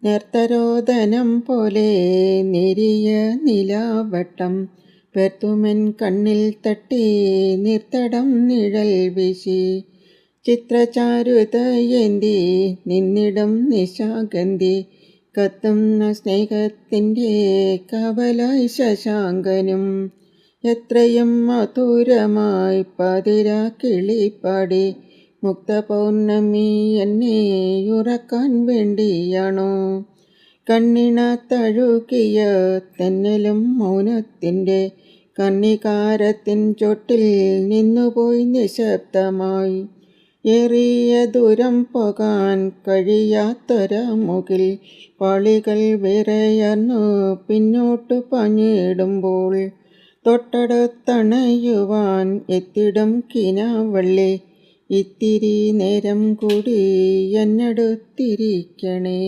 നേർത്തരോദനം പോലെ നേരിയ നിലാവട്ടം പെർത്തുമെൻ കണ്ണിൽ തട്ടി നിർത്തടം നിഴൽ വീശി. ചിത്രചാരുതയേന്തി നിന്നിടം നിശാഗന്ധി കത്തുന്ന സ്നേഹത്തിൻ്റെ കവലായി ശശാങ്കനും. എത്രയും മധുരമായി പാതിരാ കിളിപ്പാടി മുക്തപൗർണമി എന്നെ ഉറക്കാൻ വേണ്ടിയാണോ? കണ്ണിണ തഴുകിയ തെന്നലും മൗനത്തിൻ്റെ കർണികാരത്തിൻ ചൊട്ടിൽ നിന്നുപോയി നിശബ്ദമായി. ഏറിയ ദൂരം പോകാൻ കഴിയാത്തൊരമുകിൽ പാളികൾ വിറയർന്നു പിന്നോട്ടു പാഞ്ഞിടുമ്പോൾ തൊട്ടടുത്തണയുവാൻ എത്തിടും കിനാവള്ളി. ഇത്തിരി നേരം കൂടി എന്നടുത്തിരിക്കണേ.